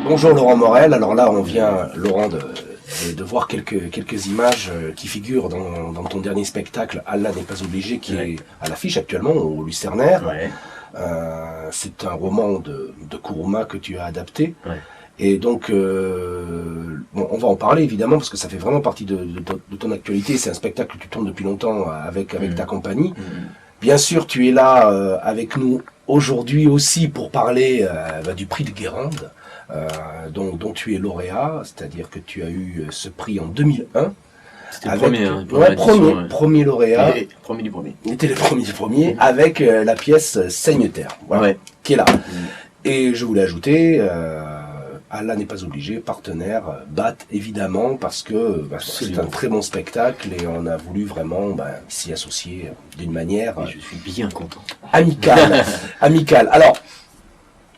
Bonjour Laurent Morel, alors là on vient, Laurent, de voir quelques images qui figurent dans ton dernier spectacle, Allah n'est pas obligé, qui est à l'affiche actuellement au Lucernaire. Ouais. C'est un roman de Kuruma que tu as adapté. Ouais. Et donc, bon, on va en parler évidemment parce que ça fait vraiment partie de ton actualité. C'est un spectacle que tu tournes depuis longtemps avec ta compagnie. Bien sûr, tu es là avec nous aujourd'hui aussi pour parler du prix de Guérande, dont tu es lauréat, c'est-à-dire que tu as eu ce prix en 2001. C'était le premier, hein, premier lauréat. Premier du premier. Était le premier du premier avec la pièce Saigne-Terre, voilà, qui est là. Et je voulais ajouter, Allah n'est pas obligé, partenaire, BAT évidemment, parce que c'est un très bon spectacle et on a voulu vraiment s'y associer d'une manière et je suis bien content. Amicale. Amicale. Alors,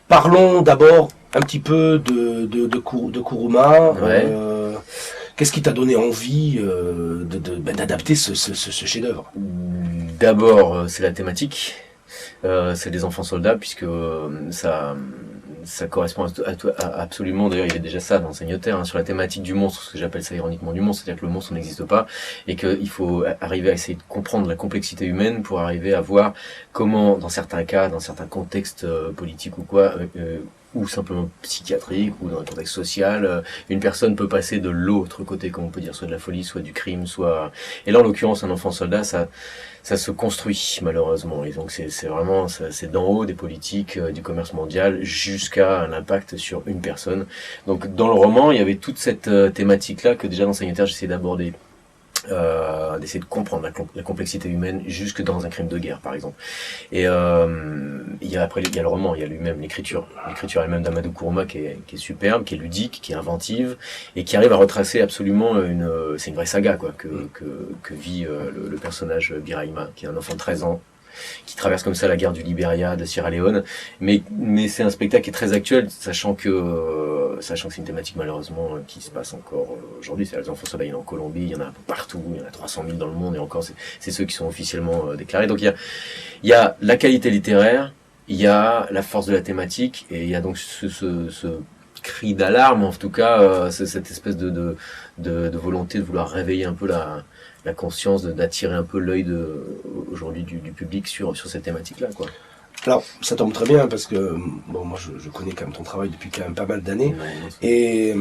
parlons d'abord un petit peu de Kuruma. Ouais. Qu'est-ce qui t'a donné envie d'adapter ce chef-d'œuvre? D'abord, c'est la thématique. C'est les enfants soldats, puisque ça correspond à absolument, d'ailleurs il y avait déjà ça dans Saigne-Terre, hein, sur la thématique du monstre, ce que j'appelle ça ironiquement du monstre, c'est-à-dire que le monstre n'existe pas, et qu'il faut arriver à essayer de comprendre la complexité humaine pour arriver à voir comment, dans certains cas, dans certains contextes politiques ou quoi, ou simplement psychiatrique, ou dans un contexte social, une personne peut passer de l'autre côté, comme on peut dire, soit de la folie, soit du crime, soit... Et là, en l'occurrence, un enfant soldat, ça se construit, malheureusement. Et donc, c'est vraiment, c'est d'en haut des politiques, du commerce mondial, jusqu'à un impact sur une personne. Donc, dans le roman, il y avait toute cette thématique-là que déjà dans Saigne-Terre, j'essayais d'aborder. D'essayer de comprendre la complexité humaine jusque dans un crime de guerre, par exemple. Et il y a le roman, il y a lui-même l'écriture elle-même d'Amadou Kuruma qui est superbe, qui est ludique, qui est inventive et qui arrive à retracer absolument c'est une vraie saga quoi que vit le personnage Birahima, qui est un enfant de 13 ans qui traverse comme ça la guerre du Libéria, de Sierra Leone, mais c'est un spectacle qui est très actuel, sachant que c'est une thématique malheureusement qui se passe encore aujourd'hui. C'est les enfants soldats, il y en a en Colombie, il y en a un peu partout, il y en a 300 000 dans le monde, et encore c'est ceux qui sont officiellement déclarés. Donc il y a la qualité littéraire, il y a la force de la thématique, et il y a donc ce cri d'alarme, en tout cas cette espèce de volonté de vouloir réveiller un peu la conscience, d'attirer un peu l'œil aujourd'hui du public sur cette thématique-là, quoi. Alors, ça tombe très bien parce que, bon, moi je connais quand même ton travail depuis quand même pas mal d'années. Et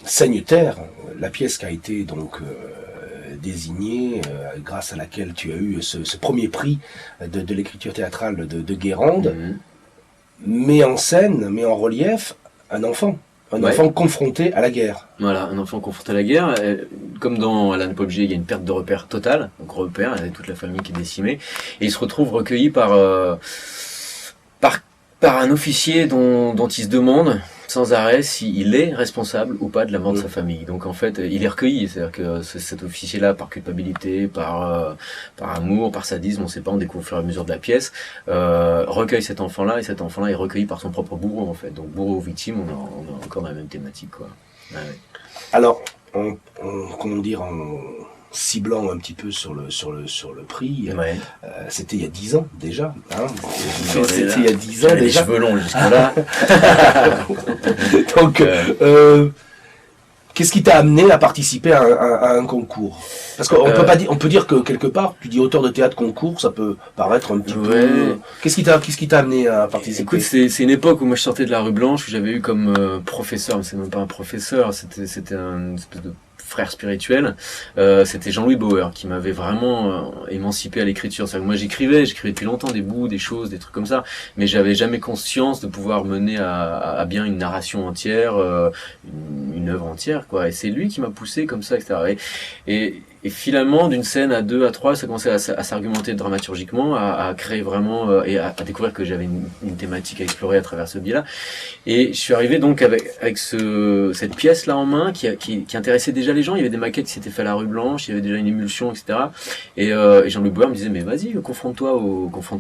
Saigne-Terre, la pièce qui a été donc désignée, grâce à laquelle tu as eu ce premier prix de l'écriture théâtrale de Guérande, met en scène, met en relief un enfant. Un enfant confronté à la guerre. Voilà, un enfant confronté à la guerre. Comme dans Allah n'est pas obligé, il y a une perte de repère totale. Donc repère, il y a toute la famille qui est décimée. Et il se retrouve recueilli par un officier dont il se demande sans arrêt s'il est responsable ou pas de la mort de sa famille. Donc en fait, il est recueilli. C'est-à-dire que cet officier-là, par culpabilité, par amour, par sadisme, on ne sait pas, on découvre au fur et à mesure de la pièce, recueille cet enfant-là, et cet enfant-là est recueilli par son propre bourreau, en fait. Donc bourreau victime, on a encore la même thématique, quoi. Ouais. Alors, comment dire, en ciblant un petit peu sur le prix, c'était il y a 10 ans déjà. Hein, c'était il y a 10 ans déjà. Les cheveux longs jusque-là. Donc, qu'est-ce qui t'a amené à participer à un concours? Parce qu'on peut pas dire, on peut dire que quelque part, tu dis auteur de théâtre concours, ça peut paraître un petit peu. Qu'est-ce qui t'a amené à participer? Écoute, c'est une époque où moi je sortais de la rue Blanche, où j'avais eu comme professeur, mais c'est même pas un professeur, c'était un espèce de frère spirituel, c'était Jean-Louis Bauer qui m'avait vraiment émancipé à l'écriture. C'est-à-dire que moi j'écrivais depuis longtemps des bouts, des choses, des trucs comme ça, mais j'avais jamais conscience de pouvoir mener à bien une narration entière, une œuvre entière, quoi. Et c'est lui qui m'a poussé comme ça, etc. Et finalement, d'une scène à 2, à 3, ça commençait à s'argumenter dramaturgiquement, à créer vraiment, et à découvrir que j'avais une thématique à explorer à travers ce biais-là. Et je suis arrivé donc avec cette pièce-là en main, qui intéressait déjà les gens. Il y avait des maquettes qui s'étaient faites à la rue Blanche, il y avait déjà une émulsion, etc. Et Jean-Louis Bauer me disait, mais vas-y, confronte-toi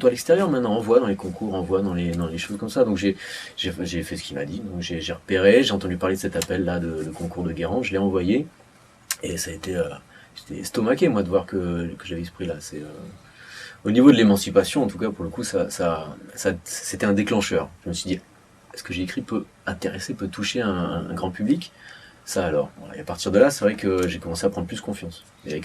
à l'extérieur maintenant, envoie dans les concours, envoie dans les choses comme ça. Donc j'ai fait ce qu'il m'a dit. Donc j'ai repéré, j'ai entendu parler de cet appel-là de concours de Guérande, je l'ai envoyé. Et ça a été... J'étais estomaqué, moi, de voir que j'avais ce prix-là. Au niveau de l'émancipation, en tout cas, pour le coup, ça c'était un déclencheur. Je me suis dit, ce que j'ai écrit peut intéresser, peut toucher un grand public. Ça alors. Et à partir de là, c'est vrai que j'ai commencé à prendre plus confiance. Oui.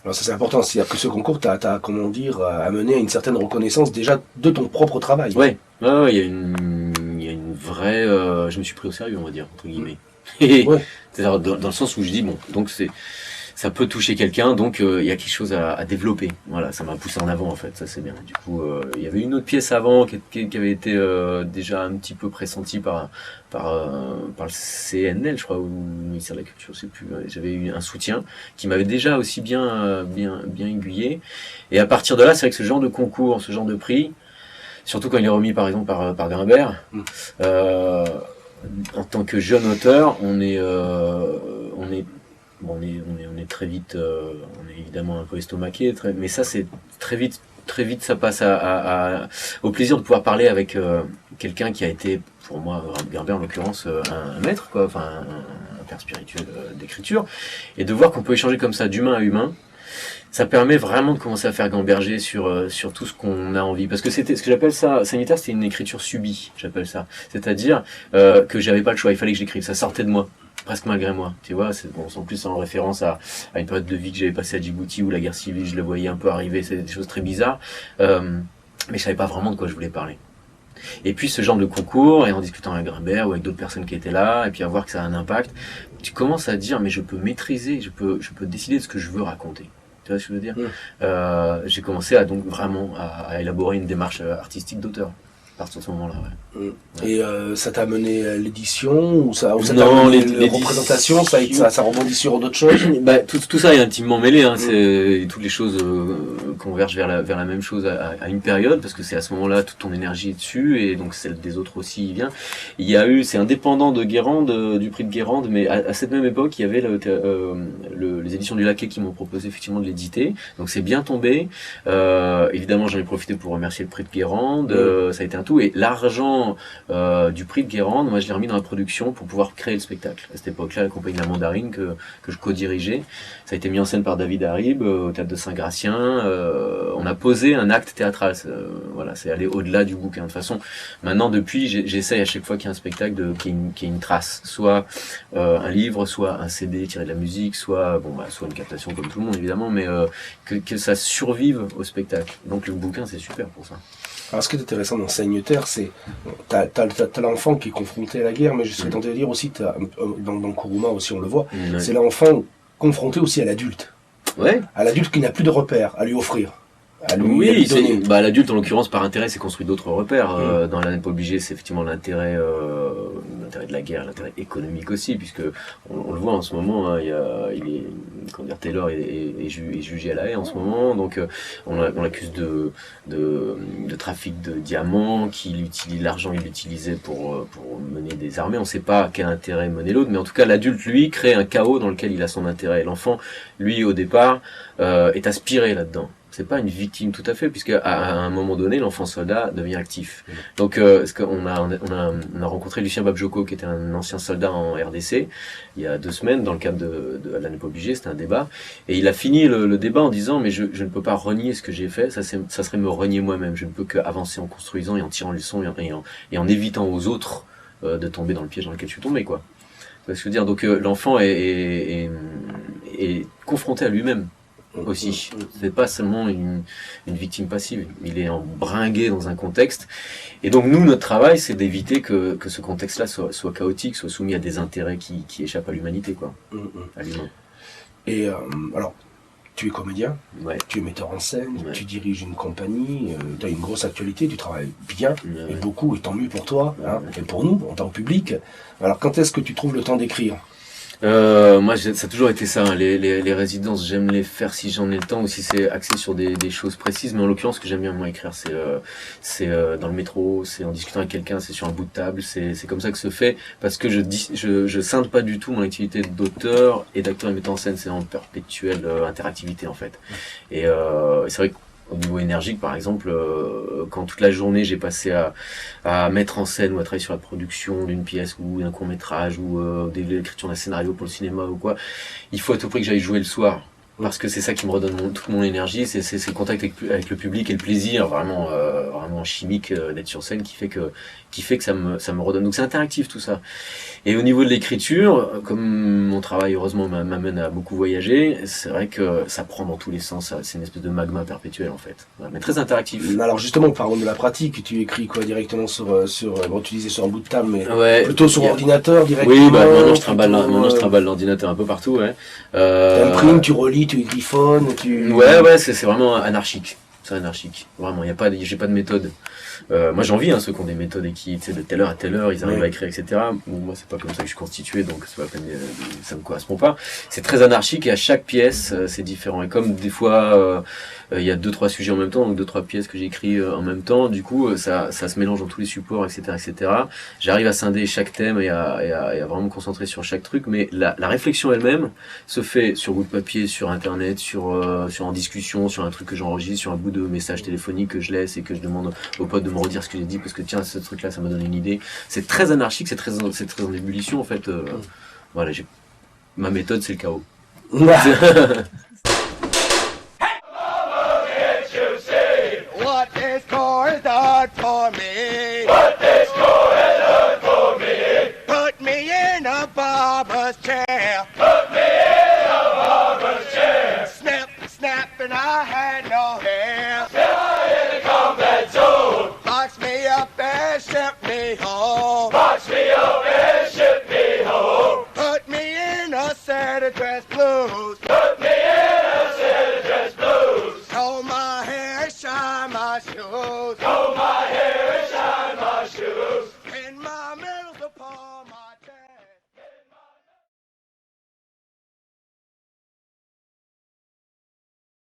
Alors ça c'est important, c'est-à-dire que ce concours t'a comment dire, amené à une certaine reconnaissance déjà de ton propre travail. Ouais, il y a une vraie. Je me suis pris au sérieux, on va dire, entre guillemets. C'est-à-dire dans le sens où je dis bon, donc ça peut toucher quelqu'un, donc il y a quelque chose à développer. Voilà, ça m'a poussé en avant en fait, ça c'est bien. Du coup, il y avait une autre pièce avant qui avait été déjà un petit peu pressentie par le CNL, je crois, ou le ministère de la Culture, je sais plus. J'avais eu un soutien qui m'avait déjà aussi bien aiguillé. Et à partir de là, c'est vrai que ce genre de concours, ce genre de prix, surtout quand il est remis par exemple par Grimbert, en tant que jeune auteur, on est très vite, on est évidemment un peu estomaqué, mais ça c'est très vite ça passe au plaisir de pouvoir parler avec quelqu'un qui a été, pour moi, Grimbert en l'occurrence, un maître, quoi, enfin un père spirituel d'écriture, et de voir qu'on peut échanger comme ça d'humain à humain. Ça permet vraiment de commencer à faire gamberger sur tout ce qu'on a envie. Parce que c'était ce que j'appelle ça, Sanitaire, c'était une écriture subie, j'appelle ça. C'est-à-dire que j'avais pas le choix, il fallait que j'écrive, ça sortait de moi, presque malgré moi. Tu vois, c'est bon, en plus en référence à une période de vie que j'avais passée à Djibouti où la guerre civile, je la voyais un peu arriver, c'est des choses très bizarres. Mais je savais pas vraiment de quoi je voulais parler. Et puis ce genre de concours, et en discutant avec Grimbert ou avec d'autres personnes qui étaient là, et puis à voir que ça a un impact, tu commences à dire mais je peux maîtriser, je peux décider de ce que je veux raconter. Tu vois ce que je veux dire? J'ai commencé à donc vraiment à élaborer une démarche artistique d'auteur à partir de ce moment-là. Ouais. Et ça t'a amené à l'édition ou ça t'a Non, amené la représentation, ça rebondit sur d'autres choses? Bah, tout ça est intimement mêlé, hein. C'est toutes les choses convergent vers la même chose à une période, parce que c'est à ce moment-là toute ton énergie est dessus, et donc celle des autres aussi y vient. Il y a eu, c'est indépendant de Guérande, du prix de Guérande, mais à cette même époque, il y avait les éditions du Laquais qui m'ont proposé effectivement de l'éditer, donc c'est bien tombé. Évidemment, j'en ai profité pour remercier le prix de Guérande, ça a été un tout, et l'argent du prix de Guérande, moi je l'ai remis dans la production pour pouvoir créer le spectacle. À cette époque-là, la compagnie de la Mandarine que je co-dirigeais, ça a été mis en scène par David Harib au théâtre de Saint-Gratien. On a posé un acte théâtral. Voilà, c'est aller au-delà du bouquin. De toute façon, maintenant depuis, j'essaye à chaque fois qu'il y a un spectacle qu'il y ait une trace, soit un livre, soit un CD tiré de la musique, soit soit une captation comme tout le monde évidemment, mais que ça survive au spectacle. Donc le bouquin c'est super pour ça. Alors ce qui est intéressant dans Saigne-Terre, c'est t'as l'enfant qui est confronté à la guerre, mais je serais tenté de dire aussi, dans Kuruma aussi on le voit, c'est l'enfant confronté aussi à l'adulte. Ouais. À l'adulte qui n'a plus de repères à lui offrir. À lui donner. L'adulte en l'occurrence par intérêt s'est construit d'autres repères. Dans l'année pas obligée, c'est effectivement l'intérêt de la guerre, l'intérêt économique aussi, puisque on le voit en ce moment, hein, Taylor est jugé à La Haye en ce moment, donc on l'accuse de trafic de diamants, l'argent il l'utilisait pour mener des armées. On ne sait pas quel intérêt menait l'autre, mais en tout cas l'adulte lui crée un chaos dans lequel il a son intérêt. L'enfant lui au départ est aspiré là-dedans. C'est pas une victime tout à fait, puisque à un moment donné, l'enfant soldat devient actif. Donc, on a rencontré Lucien Babjoko, qui était un ancien soldat en RDC, il y a 2 semaines, dans le cadre de l'année pas obligée, c'était un débat, et il a fini le débat en disant, mais je ne peux pas renier ce que j'ai fait, ça serait me renier moi-même, je ne peux qu'avancer en construisant et en tirant les leçons et en évitant aux autres de tomber dans le piège dans lequel je suis tombé, quoi. C'est ce que je veux dire. Donc, l'enfant est confronté à lui-même. Aussi, c'est pas seulement une victime passive, il est embringué dans un contexte, et donc nous notre travail c'est d'éviter que ce contexte-là soit chaotique, soit soumis à des intérêts qui échappent à l'humanité, quoi, à l'humain. Et alors tu es comédien, tu es metteur en scène, tu diriges une compagnie, tu as une grosse actualité, tu travailles bien, et beaucoup, et tant mieux pour toi, hein, et pour nous, en tant que public. Alors quand est-ce que tu trouves le temps d'écrire ? Moi, ça a toujours été ça, hein. Les résidences, j'aime les faire si j'en ai le temps ou si c'est axé sur des choses précises. Mais en l'occurrence, ce que j'aime bien moi écrire, c'est dans le métro, c'est en discutant avec quelqu'un, c'est sur un bout de table. C'est comme ça que se fait, parce que je scinde pas du tout mon activité d'auteur et d'acteur et metteur en scène. C'est en perpétuelle interactivité en fait. Et c'est vrai que au niveau énergique, par exemple, quand toute la journée j'ai passé à mettre en scène ou à travailler sur la production d'une pièce ou d'un court-métrage ou l'écriture d'un scénario pour le cinéma ou quoi, il faut à tout prix que j'aille jouer le soir. parce que c'est ça qui me redonne toute mon énergie, c'est le contact avec le public et le plaisir vraiment vraiment chimique d'être sur scène qui fait que ça me redonne. Donc c'est interactif tout ça. Et au niveau de l'écriture, comme mon travail heureusement m'amène à beaucoup voyager, c'est vrai que ça prend dans tous les sens, c'est une espèce de magma perpétuel en fait, mais très interactif. Alors justement, parlons de la pratique. Tu écris quoi directement bon, tu disais sur un bout de table, mais ouais, plutôt sur ordinateur directement. Oui, bah maintenant je trimballe l'ordinateur un peu partout, ouais. Tu imprimes, tu relis, tu griffonnes, Ouais, c'est vraiment anarchique. C'est anarchique, vraiment. J'ai pas de méthode. Moi, j'envie ceux qui ont des méthodes et qui, tu sais, de telle heure à telle heure, ils arrivent à écrire, etc. Bon, moi, c'est pas comme ça que je suis constitué, donc c'est pas ça me correspond pas. C'est très anarchique et à chaque pièce, c'est différent. Et comme des fois, il y a 2-3 sujets en même temps, donc 2-3 pièces que j'écris en même temps, du coup, ça se mélange dans tous les supports, etc. J'arrive à scinder chaque thème et à vraiment me concentrer sur chaque truc, mais la réflexion elle-même se fait sur bout de papier, sur internet, sur en discussion, sur un truc que j'enregistre, sur un bout de message téléphonique que je laisse et que je demande aux potes de me redire ce que j'ai dit parce que tiens, ce truc là ça m'a donné une idée. C'est très anarchique, c'est très en ébullition en fait. Voilà, ma méthode c'est le chaos. What this score has done for me. What this score has done for me. Put me in a barber's chair. Put me in a barber's chair. Snap, snap, and I had no hair. Snap in the combat zone. Box me up and ship me home. Box me up and ship me home. Put me in a set of dress blues. Put me in a set of dress blues. Comb my hair, shine my shoes. Comb my hair and shine my shoes.